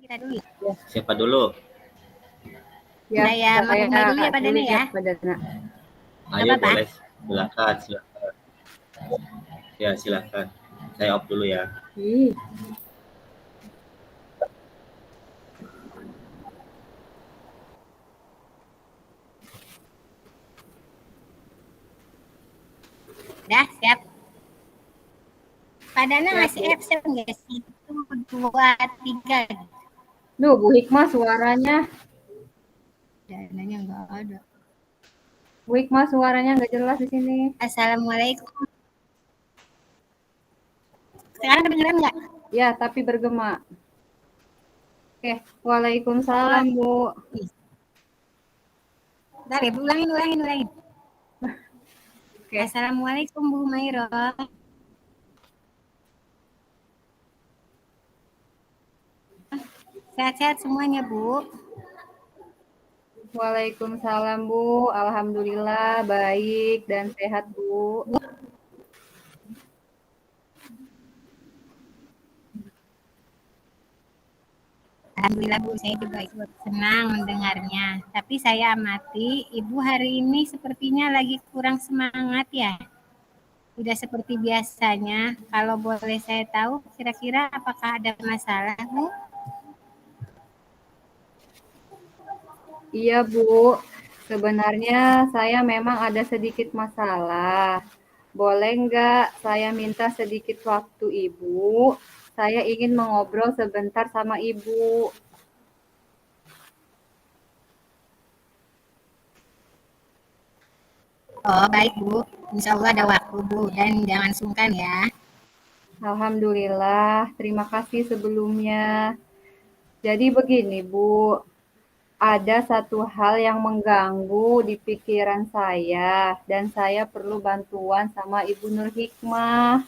kita dulu ya. Siapa dulu? Ya, saya mulai dulu ya Pak Dana ya. Ayo apa-apa. boleh, silakan. Ya silakan. Saya off dulu ya. Dah siap. Pak Dana ngasih absen nggak sih? 1, 2, 3. Duh, Bu Hikmah suaranya. Dananya nggak ada. Bu Hikmah suaranya nggak jelas di sini. Assalamualaikum. Sekarang kedengeran nggak? Ya, tapi bergema. Oke, waalaikumsalam Bu. Bentar ya, ulangin. Oke. Assalamualaikum Bu Mairo. Sehat-sehat semuanya Bu. Waalaikumsalam Bu. Alhamdulillah baik dan sehat Bu. Alhamdulillah Bu, saya juga ikut senang mendengarnya. Tapi saya amati Ibu hari ini sepertinya lagi kurang semangat ya. Udah seperti biasanya. Kalau boleh saya tahu kira-kira apakah ada masalah Bu? Iya Bu, sebenarnya saya memang ada sedikit masalah. Boleh nggak saya minta sedikit waktu Ibu? Saya ingin mengobrol sebentar sama Ibu. Oh baik Bu, insya Allah ada waktu Bu dan jangan sungkan ya. Alhamdulillah, terima kasih sebelumnya. Jadi begini Bu, ada satu hal yang mengganggu di pikiran saya dan saya perlu bantuan sama Ibu Nur Hikmah.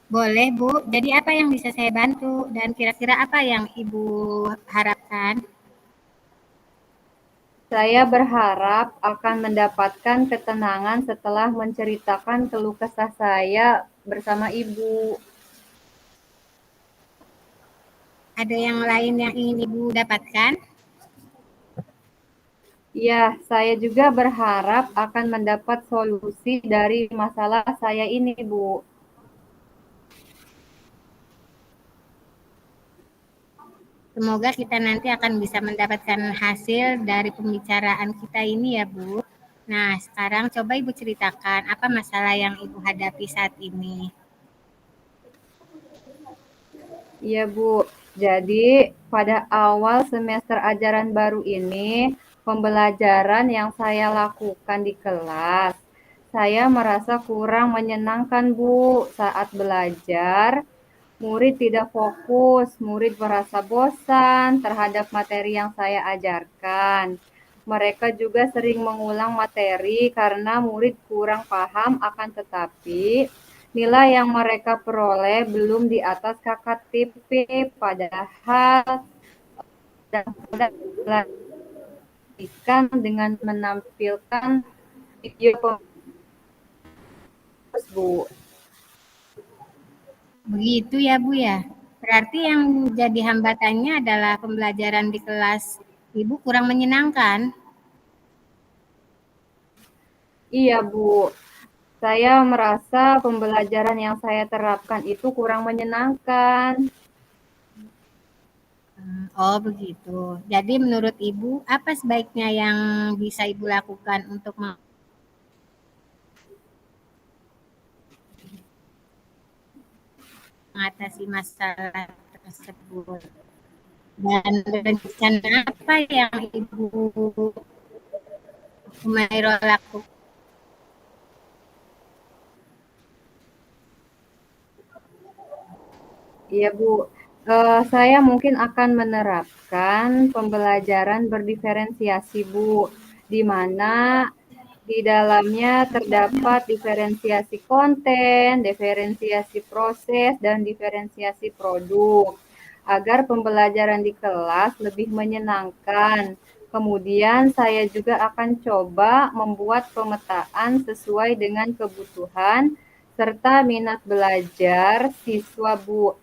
Boleh Bu, jadi apa yang bisa saya bantu dan kira-kira apa yang Ibu harapkan? Saya berharap akan mendapatkan ketenangan setelah menceritakan keluh kesah saya bersama Ibu. Ada yang lain yang ingin Ibu dapatkan? Ya, saya juga berharap akan mendapat solusi dari masalah saya ini, Bu. Semoga kita nanti akan bisa mendapatkan hasil dari pembicaraan kita ini ya Bu. Nah, sekarang coba Ibu ceritakan apa masalah yang Ibu hadapi saat ini. Iya, Bu. Jadi, pada awal semester ajaran baru ini, pembelajaran yang saya lakukan di kelas, saya merasa kurang menyenangkan, Bu. Saat belajar, murid tidak fokus, murid merasa bosan terhadap materi yang saya ajarkan. Mereka juga sering mengulang materi karena murid kurang paham akan tetapi nilai yang mereka peroleh belum di atas kakak TV, padahal dengan menampilkan video Bu. Begitu ya Bu ya. Berarti yang jadi hambatannya adalah pembelajaran di kelas Ibu kurang menyenangkan. Iya Bu, saya merasa pembelajaran yang saya terapkan itu kurang menyenangkan. Oh begitu. Jadi menurut Ibu apa sebaiknya yang bisa Ibu lakukan untuk mengatasi masalah tersebut? Dan rencana apa yang Ibu Umairo lakukan? Iya Bu, saya mungkin akan menerapkan pembelajaran berdiferensiasi Bu, di mana di dalamnya terdapat diferensiasi konten, diferensiasi proses, dan diferensiasi produk. Agar pembelajaran di kelas lebih menyenangkan, Kemudian saya juga akan coba membuat pemetaan sesuai dengan kebutuhan serta minat belajar siswa, Bu.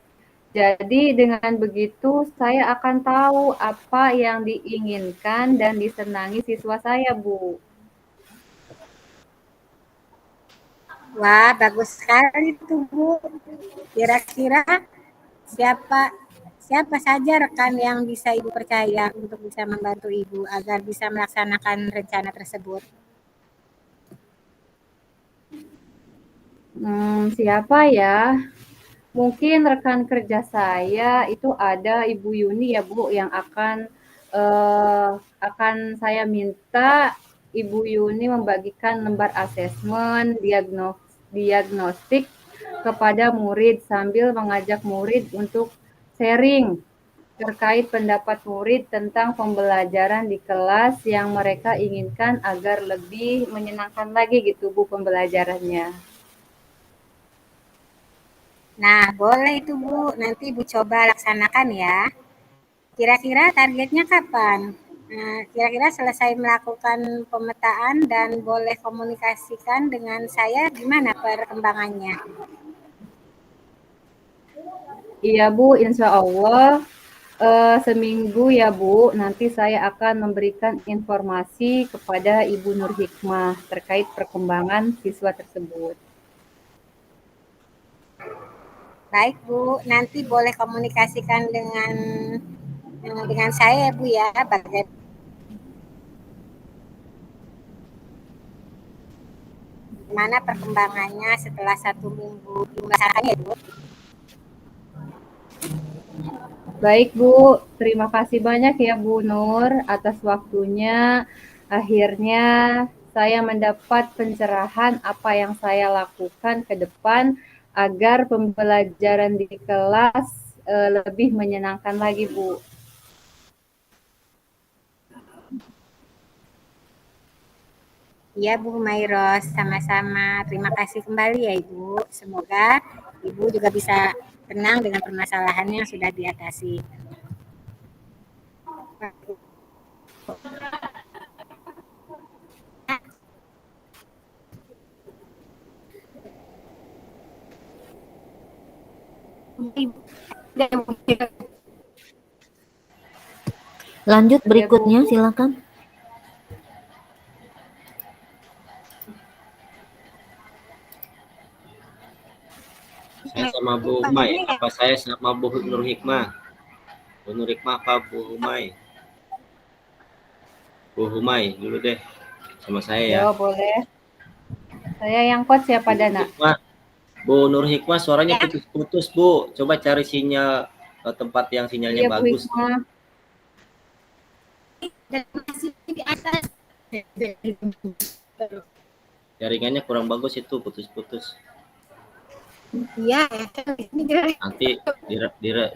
Jadi dengan begitu saya akan tahu apa yang diinginkan dan disenangi siswa saya, Bu. Wah, bagus sekali tuh, Bu. Kira-kira siapa siapa saja rekan yang bisa Ibu percaya untuk bisa membantu Ibu agar bisa melaksanakan rencana tersebut? Siapa ya? Mungkin rekan kerja saya itu ada Ibu Yuni ya, Bu, yang akan saya minta Ibu Yuni membagikan lembar asesmen diagnostik kepada murid sambil mengajak murid untuk sharing terkait pendapat murid tentang pembelajaran di kelas yang mereka inginkan agar lebih menyenangkan lagi gitu, Bu, pembelajarannya. Nah, boleh itu, Bu. Nanti Ibu coba laksanakan ya. Kira-kira targetnya kapan? Nah, kira-kira selesai melakukan pemetaan dan boleh komunikasikan dengan saya gimana perkembangannya? Iya, Bu, insya Allah seminggu ya, Bu, nanti saya akan memberikan informasi kepada Ibu Nur Hikmah terkait perkembangan siswa tersebut. Baik, Bu. Nanti boleh komunikasikan dengan saya ya, Bu ya, bagaimana perkembangannya setelah 1 minggu dilaksanakannya, Bu. Baik, Bu. Terima kasih banyak ya, Bu Nur, atas waktunya. Akhirnya saya mendapat pencerahan apa yang saya lakukan ke depan agar pembelajaran di kelas lebih menyenangkan lagi, Bu. Iya, Bu Mairos, sama-sama. Terima kasih kembali ya, Ibu. Semoga Ibu juga bisa tenang dengan permasalahan yang sudah diatasi. Lanjut berikutnya, silakan. Saya sama Bu Humay. Apa saya sama Bu Nur Hikmah? Bu Nur Hikmah apa Bu Humay? Bu Humay dulu deh sama saya ya. Yo, boleh. Saya yang coach ya, Pak Dana. Bu Nur Hikmah suaranya putus-putus, Bu. Coba cari sinyal tempat yang sinyalnya Iya, Bu bagus. Hikmah. Jaringannya kurang bagus itu, putus-putus. Iya, Nanti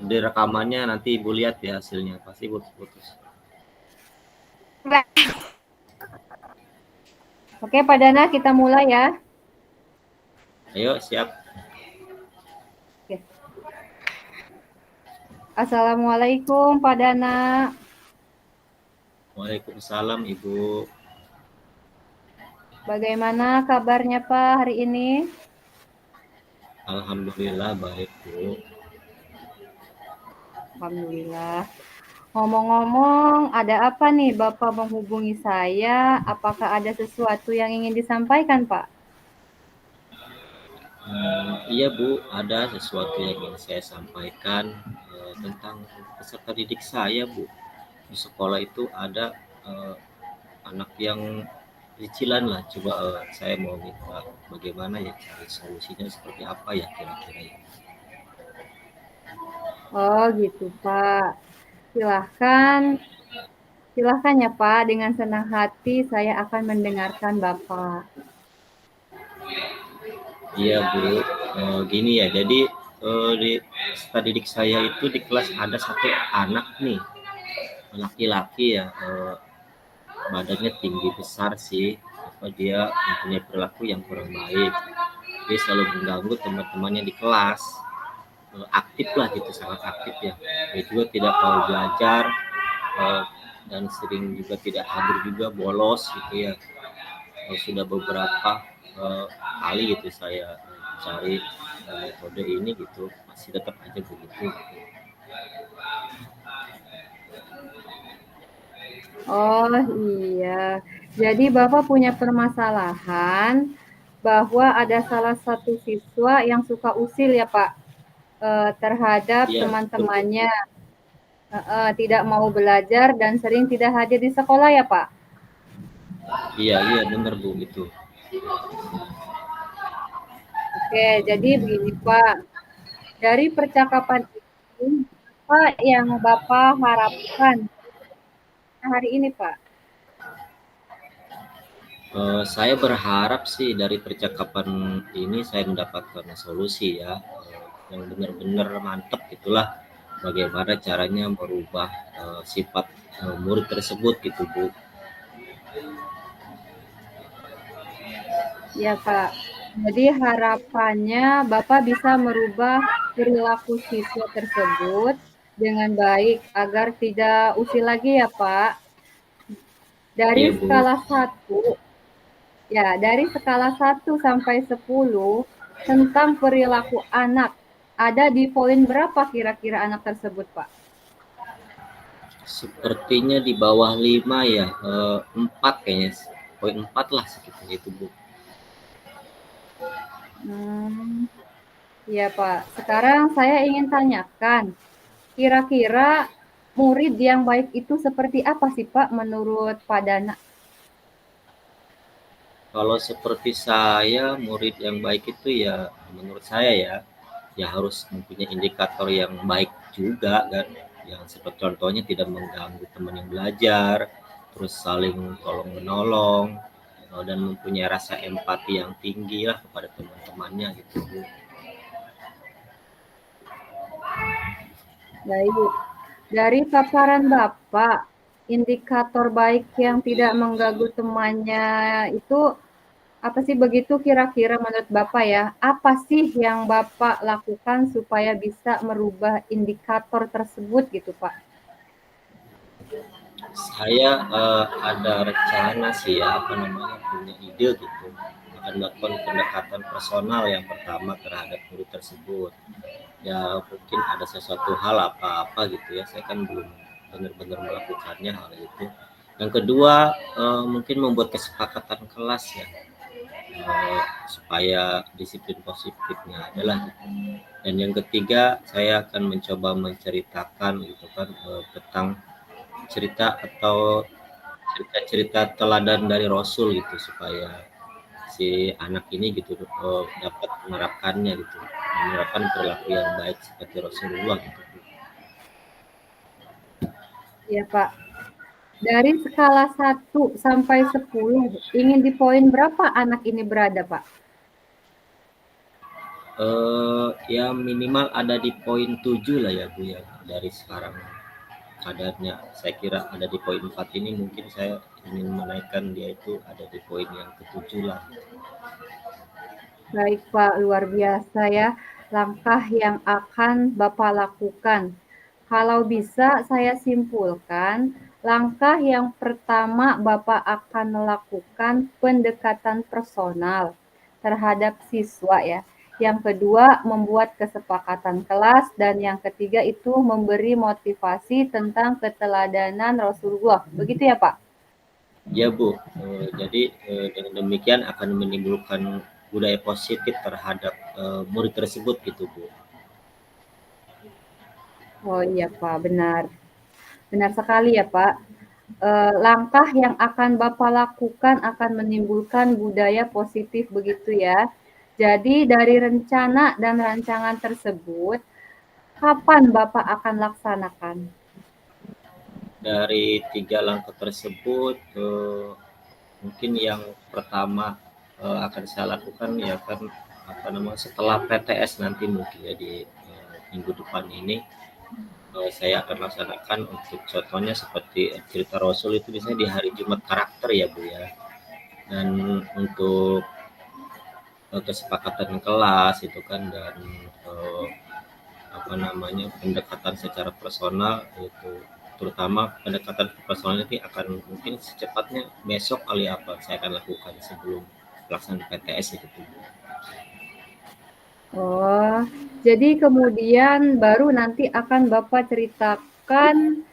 di rekamannya nanti Ibu lihat ya hasilnya, pasti putus-putus. Oke, Pak Dana, kita mulai ya. Ayo, siap. Oke. Assalamualaikum, Pak Dana. Waalaikumsalam, Ibu. Bagaimana kabarnya, Pak, hari ini? Alhamdulillah baik, Bu. Alhamdulillah. Ngomong-ngomong, ada apa nih Bapak menghubungi saya? Apakah ada sesuatu yang ingin disampaikan, Pak? Iya, Bu, ada sesuatu yang ingin saya sampaikan tentang peserta didik saya, Bu. Di sekolah itu ada anak yang cicilan lah. Coba saya mau minta bagaimana ya cari solusinya seperti apa ya kira-kira ya. Oh gitu, Pak. Silahkan ya, Pak. Dengan senang hati saya akan mendengarkan Bapak. Iya, Bu. Gini ya, jadi di peserta didik saya itu di kelas ada satu anak nih, laki-laki ya, badannya tinggi besar sih, dia mempunyai perilaku yang kurang baik. Dia selalu mengganggu teman-temannya di kelas, aktif lah gitu, sangat aktif ya. Dia juga tidak mau belajar, dan sering juga tidak hadir juga, bolos gitu ya. Sudah beberapa kali gitu saya cari metode ini gitu, masih tetap aja begitu. Oh iya, jadi Bapak punya permasalahan bahwa ada salah satu siswa yang suka usil ya Pak, terhadap Iya, betul. teman-temannya, tidak mau belajar dan sering tidak hadir di sekolah ya Pak? Iya benar Bu itu. Oke, jadi begini Pak, dari percakapan ini, apa yang Bapak harapkan hari ini Pak? Saya berharap sih dari percakapan ini saya mendapatkan solusi ya, yang benar-benar mantap gitulah, bagaimana caranya merubah sifat murid tersebut gitu Bu. Ya Pak, jadi harapannya Bapak bisa merubah perilaku siswa tersebut dengan baik agar tidak usil lagi ya Pak. Dari Iya Bu. skala 1, ya dari skala 1 sampai 10 tentang perilaku anak, ada di poin berapa kira-kira anak tersebut Pak? Sepertinya di bawah 5 ya, 4 kayaknya, poin 4 lah sekitar itu Bu. Iya Pak, sekarang saya ingin tanyakan, kira-kira murid yang baik itu seperti apa sih Pak menurut Pak Dana? Kalau seperti saya, murid yang baik itu ya menurut saya ya harus mempunyai indikator yang baik juga kan, yang seperti contohnya tidak mengganggu teman yang belajar, terus saling tolong menolong, dan mempunyai rasa empati yang tinggi lah kepada teman-temannya gitu Bu. Baik, dari paparan Bapak, indikator baik yang tidak mengganggu temannya itu apa sih begitu kira-kira menurut Bapak ya? Apa sih yang Bapak lakukan supaya bisa merubah indikator tersebut gitu Pak? Saya ada rencana sih ya, punya ide gitu, akan melakukan pendekatan personal yang pertama terhadap murid tersebut. Ya mungkin ada sesuatu hal apa-apa gitu ya, saya kan belum benar-benar melakukannya hal itu. Yang kedua, mungkin membuat kesepakatan kelas ya, supaya disiplin positifnya adalah gitu. Dan yang ketiga, saya akan mencoba menceritakan gitu kan, tentang cerita atau cerita-cerita teladan dari Rasul gitu, supaya si anak ini gitu dapat menerapkannya gitu, menerapkan perilaku yang baik seperti Rasulullah gitu. Ya Pak, dari skala 1 sampai 10, ingin di poin berapa anak ini berada Pak? Ya minimal ada di poin 7 lah ya Bu ya, dari sekarang kadarnya. Saya kira ada di poin 4 ini, mungkin saya ingin menaikkan dia itu ada di poin yang ke-7 lah. Baik Pak, luar biasa ya langkah yang akan Bapak lakukan. Kalau bisa saya simpulkan, langkah yang pertama Bapak akan melakukan pendekatan personal terhadap siswa ya. Yang kedua, membuat kesepakatan kelas dan yang ketiga itu memberi motivasi tentang keteladanan Rasulullah. Begitu ya, Pak? Ya Bu, jadi dengan demikian akan menimbulkan budaya positif terhadap murid tersebut gitu Bu. Oh iya, Pak, benar. Benar sekali ya, Pak. Langkah yang akan Bapak lakukan akan menimbulkan budaya positif begitu ya. Jadi dari rencana dan rancangan tersebut, kapan Bapak akan laksanakan? Dari 3 langkah tersebut, mungkin yang pertama akan saya lakukan ya kan setelah PTS nanti mungkin ya di minggu depan ini, saya akan laksanakan untuk contohnya seperti cerita Rasul itu biasanya di hari Jumat karakter ya Bu ya. Dan untuk kesepakatan kelas itu kan, dan pendekatan secara personal itu terutama pendekatan personal ini akan mungkin secepatnya besok kali apa saya akan lakukan sebelum pelaksanaan PTS itu. Oh, jadi kemudian baru nanti akan Bapak ceritakan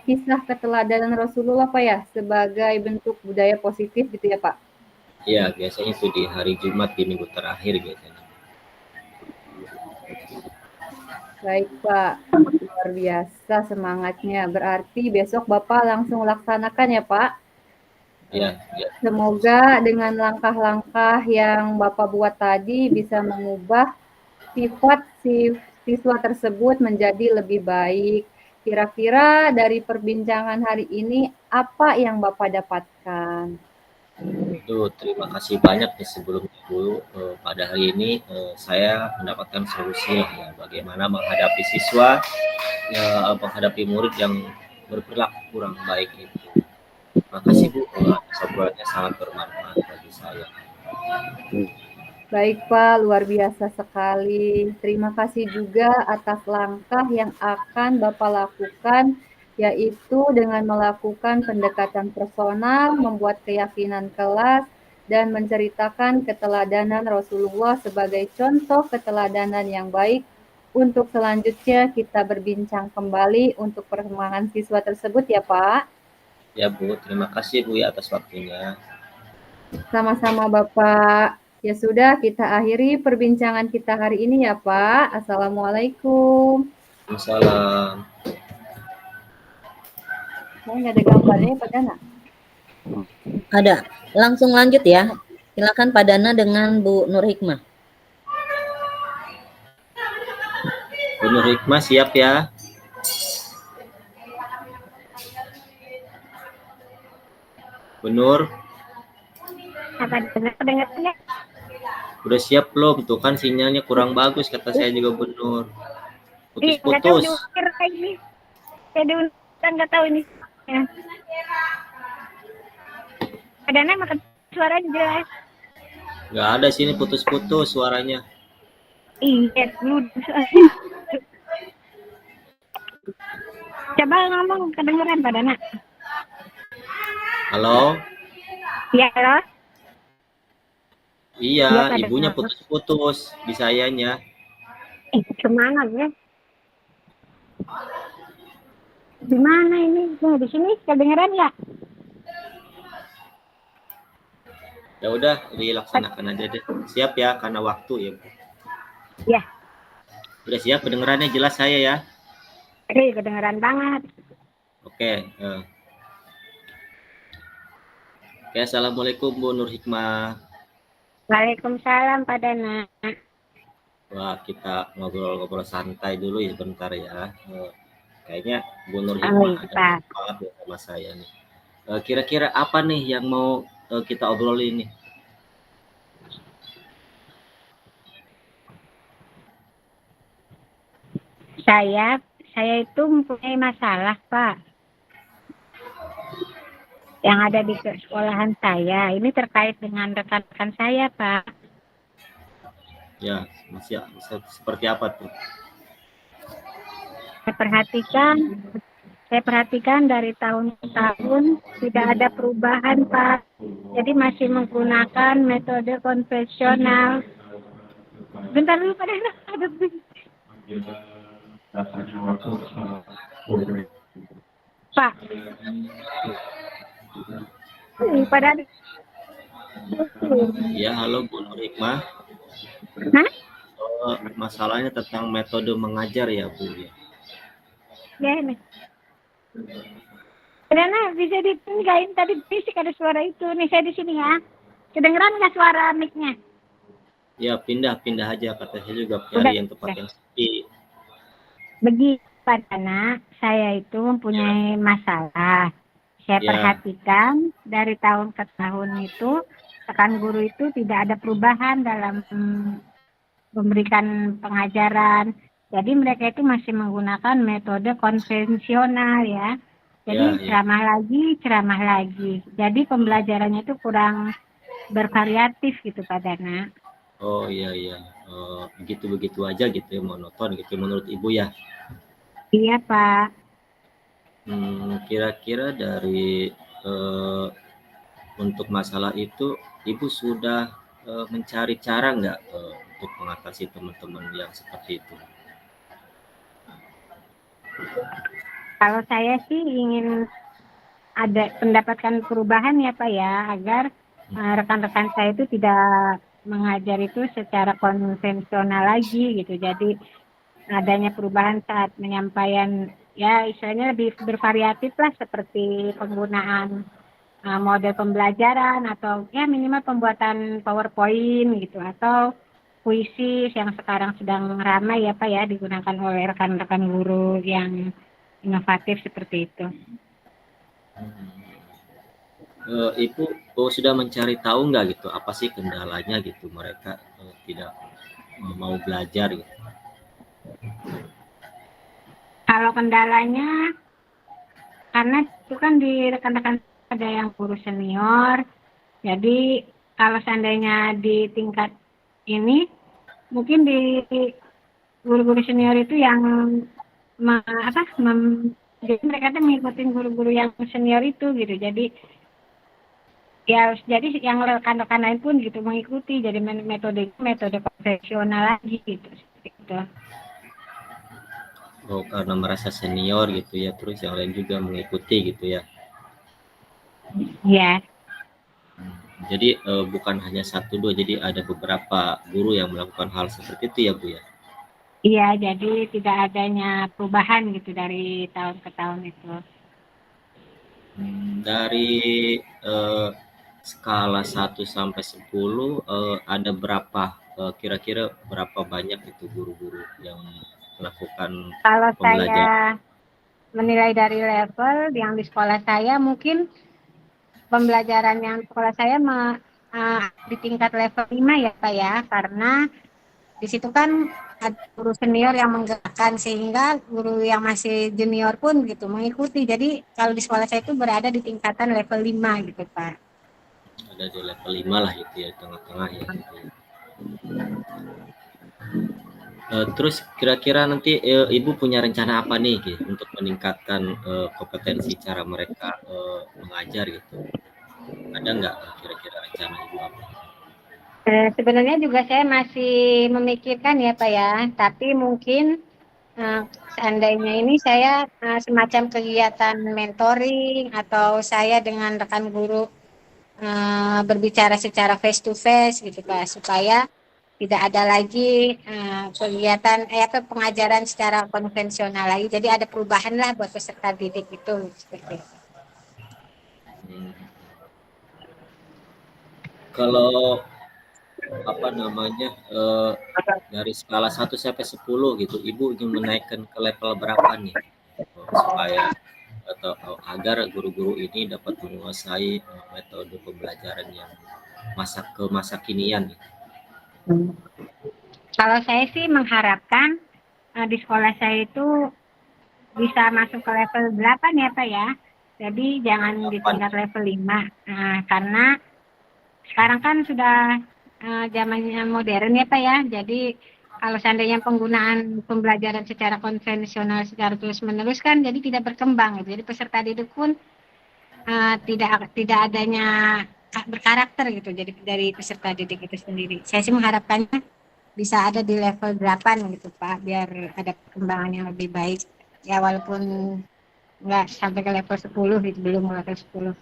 kisah keteladanan Rasulullah Pak ya, sebagai bentuk budaya positif gitu ya Pak? Iya, biasanya itu di hari Jumat di minggu terakhir biasanya. Baik Pak, luar biasa semangatnya. Berarti besok Bapak langsung laksanakan ya Pak? Iya, iya. Semoga dengan langkah-langkah yang Bapak buat tadi bisa mengubah sifat si siswa tersebut menjadi lebih baik. Kira-kira dari perbincangan hari ini apa yang Bapak dapatkan? Itu terima kasih banyak nih sebelumnya Bu. Pada hari ini saya mendapatkan solusi lah ya bagaimana menghadapi siswa, ya, menghadapi murid yang berperilaku kurang baik itu. Terima kasih Bu, atas obrolannya sangat bermanfaat bagi saya. Baik Pak, luar biasa sekali. Terima kasih juga atas langkah yang akan Bapak lakukan, yaitu dengan melakukan pendekatan personal, membuat keyakinan kelas, dan menceritakan keteladanan Rasulullah sebagai contoh keteladanan yang baik. Untuk selanjutnya kita berbincang kembali untuk perkembangan siswa tersebut ya Pak. Ya Bu, terima kasih Bu ya atas waktunya. Sama-sama Bapak. Ya sudah, kita akhiri perbincangan kita hari ini ya Pak. Assalamualaikum. Salam. Saya nggak ada gambarnya Pak Dana. Ada. Langsung lanjut ya. Silakan Pak Dana dengan Bu Nur Hikmah. Bu Nur Hikmah siap ya? Bu Nur, Apa dengar? udah siap belum? Tuh kan sinyalnya kurang bagus kata saya juga Bu Nur. Nggak tahu Putus-putus. diukir lagi. Saya diundang nggak tahu ini. Ya. Adanya makan suaranya jelas. Nggak ada sini putus-putus suaranya. Iya, dulu. Coba ngomong kedengeran Pak Dana. Halo? Iya, halo. Iya, Iya, Pak ibunya Dana. putus-putus di sayanya. Kemana ya? Di mana ini? Nah, di sini kedengeran ya? Ya udah, dilaksanakan aja deh. Siap ya karena waktu ya, Bu. Ya, Udah siap kedengarannya jelas saya ya. kedengeran banget. Oke. Oke, assalamualaikum Bu Nur Hikmah. Waalaikumsalam Pak Dana. Wah, kita ngobrol-ngobrol santai dulu ya sebentar ya. Kayaknya Bu Nur Hikmah ada banget ya sama saya nih. Kira-kira apa nih yang mau kita obrolin nih? Saya itu mempunyai masalah, Pak. Yang ada di sekolahan saya. Ini terkait dengan rekan-rekan saya, Pak. Ya, masih seperti apa tuh? Saya perhatikan dari tahun ke tahun tidak ada perubahan, Pak. Jadi masih menggunakan metode konvensional. Bentar dulu, Pak Dana. Pak. Pak Dana. Ya, halo Bu Nur Hikmah. Hah? Masalahnya tentang metode mengajar ya, Bu. Ya, ini. Karena bisa ditinggalin tadi fisik ada suara itu. Nih saya di sini ya. Kedengeran nggak suara mic-nya? Ya, pindah aja kata saya juga cari yang tempat yang sepi. Begini Pak Dana, saya itu mempunyai masalah. Saya perhatikan dari tahun ke tahun itu rekan guru itu tidak ada perubahan dalam memberikan pengajaran. Jadi mereka itu masih menggunakan metode konvensional ya. Jadi ceramah lagi. Jadi pembelajarannya itu kurang bervariatif gitu Pak Dana. Oh iya. Begitu aja gitu ya, monoton gitu menurut Ibu ya. Iya Pak. Kira-kira dari untuk masalah itu, Ibu sudah mencari cara nggak untuk mengatasi teman-teman yang seperti itu? Kalau saya sih ingin ada mendapatkan perubahan ya Pak ya, agar rekan-rekan saya itu tidak mengajar itu secara konvensional lagi gitu. Jadi adanya perubahan saat penyampaian ya istilahnya lebih bervariatif lah, seperti penggunaan model pembelajaran atau ya minimal pembuatan PowerPoint gitu, atau puisi yang sekarang sedang ramai ya Pak ya, digunakan oleh rekan-rekan guru yang inovatif seperti itu. Ibu sudah mencari tahu nggak gitu apa sih kendalanya gitu mereka tidak mau belajar gitu? Kalau kendalanya, karena itu kan di rekan-rekan ada yang guru senior, jadi kalau seandainya di tingkat ini, mungkin di guru-guru senior itu yang jadi mereka tuh mengikuti guru-guru yang senior itu gitu. Jadi ya jadi yang rekan-rekan lain pun gitu mengikuti, jadi metode konvensional lagi gitu seperti itu. Oh, karena merasa senior gitu ya, terus yang lain juga mengikuti gitu ya. Ya, Jadi bukan hanya satu dua, jadi ada beberapa guru yang melakukan hal seperti itu ya Bu ya. iya, jadi tidak adanya perubahan gitu dari tahun ke tahun itu. Dari skala 1 sampai 10 ada berapa kira-kira berapa banyak itu guru-guru yang melakukan Kalau saya pembelajaran? menilai dari level yang di sekolah saya, mungkin pembelajaran yang di sekolah saya di tingkat level 5 ya Pak ya, karena di situ kan ada guru senior yang menggerakkan, sehingga guru yang masih junior pun gitu mengikuti. Jadi kalau di sekolah saya itu berada di tingkatan level 5 gitu Pak. Ada di level 5 lah itu ya, tengah-tengah ya gitu ya. Terus kira-kira nanti Ibu punya rencana apa nih gitu, untuk meningkatkan kompetensi cara mereka mengajar gitu? Ada nggak kira-kira rencana Ibu apa? Sebenarnya juga saya masih memikirkan ya Pak ya, tapi mungkin seandainya ini saya semacam kegiatan mentoring, atau saya dengan rekan guru berbicara secara face to face gitu Pak, supaya tidak ada lagi kegiatan pengajaran secara konvensional lagi. Jadi ada perubahan lah buat peserta didik itu seperti itu. Hmm. Kalau apa namanya dari skala 1 sampai 10 gitu, Ibu ingin menaikkan ke level berapa nih supaya atau agar guru-guru ini dapat menguasai metode pembelajaran yang masa kinian nih? Kalau saya sih mengharapkan di sekolah saya itu bisa masuk ke level 8 ya Pak ya. Jadi jangan di 8. tingkat level 5. Karena sekarang kan sudah zamannya modern ya Pak ya. Jadi kalau seandainya penggunaan pembelajaran secara konvensional secara terus-menerus kan jadi tidak berkembang gitu. Jadi peserta didik pun tidak adanya berkarakter gitu. Jadi dari peserta didik itu sendiri. Saya sih mengharapkannya bisa ada di level 8 gitu Pak, biar ada perkembangan yang lebih baik. Ya walaupun nggak sampai ke level 10 gitu, belum level 10.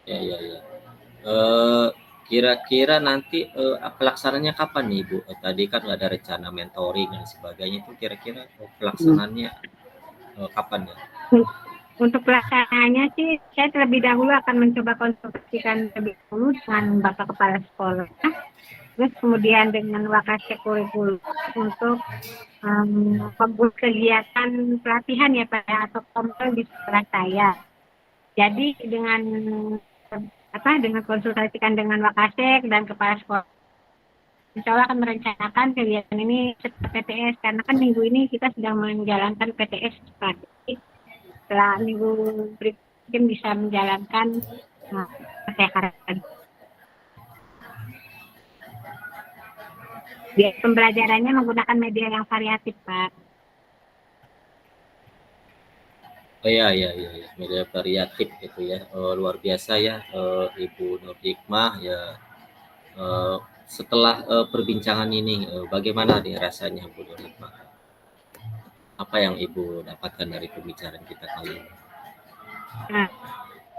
Ya, ya, ya. Kira-kira nanti pelaksananya kapan nih Bu? Tadi kan ada rencana mentoring dan sebagainya, itu kira-kira pelaksananya kapan ya? Untuk pelaksanaannya sih, saya terlebih dahulu akan mencoba konsultasikan lebih dahulu dengan Bapak Kepala Sekolah, terus kemudian dengan Wakasek Kurikulum untuk membuat kegiatan pelatihan ya Pak ya, atau kompel di sekolah saya. Jadi dengan konsultasikan dengan Wakasek dan Kepala Sekolah, Insya Allah akan merencanakan kegiatan ini setelah PTS, karena kan minggu ini kita sedang menjalankan PTS Pak. Jadi setelah minggu berikutnya mungkin bisa menjalankan saya harapkan. Biar pembelajarannya menggunakan media yang variatif Pak. Oh iya, iya, iya, iya, media variatif gitu ya. Luar biasa ya, Ibu Nur Hikmah ya. Eh, Setelah perbincangan ini, bagaimana nih rasanya Bu Nur Hikmah? Apa yang Ibu dapatkan dari pembicaraan kita kali ini? Nah,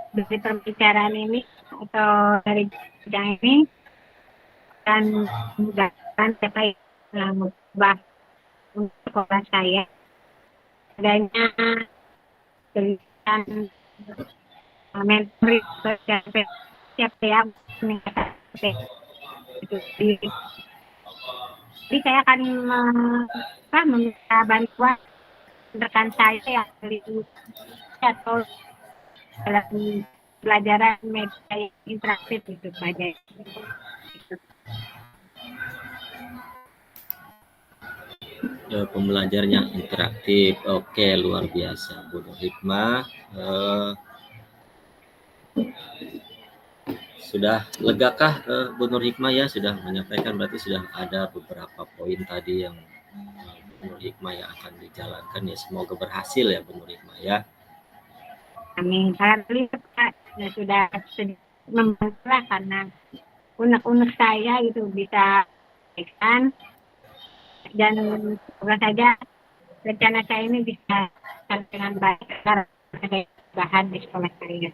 dari pembicaraan ini atau dari bidang ini dan memudahkan saya mengubah untuk sekolah saya adanya kegiatan mentoring sosial setiap saya meningkatkan itu. Jadi saya akan meminta bantuan rekan saya yang di atau dalam pelajaran media interaktif itu saja. Pembelajaran yang interaktif, oke, luar biasa Bu Nur Hikmah. Sudah legakah Bu Nur Hikmah ya sudah menyampaikan, berarti sudah ada beberapa poin tadi yang Bu Nur Hikmah yang akan dijalankan ya, semoga berhasil ya Bu Nur Hikmah ya. Amin. Alhamdulillah ya, sudah membantu lah karena unek-unek saya itu bisa kan, dan semoga saja rencana saya ini bisa dengan baik agar ada bahan di sekolah saya.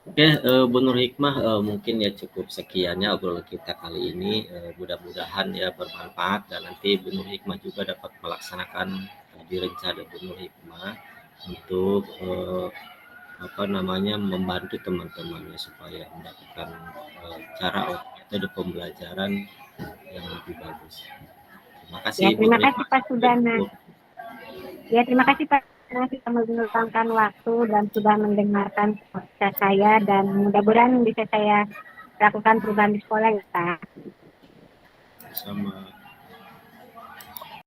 Oke, Bu Nur Hikmah, mungkin ya cukup sekiannya obrolan kita kali ini. Mudah-mudahan ya bermanfaat dan nanti Bu Nur Hikmah juga dapat melaksanakan tadi rencana Bu Nur Hikmah untuk membantu teman-temannya supaya mendapatkan cara atau metode pembelajaran yang lebih bagus. Terima kasih Ya, Bu terima Nur kasih Hikmah. Pak Sudana. Ya, terima kasih Pak Sudana sudah meluangkan waktu dan sudah mendengarkan podcast saya, dan mudah-mudahan bisa saya lakukan perubahan di sekolah ya Pak. Sama.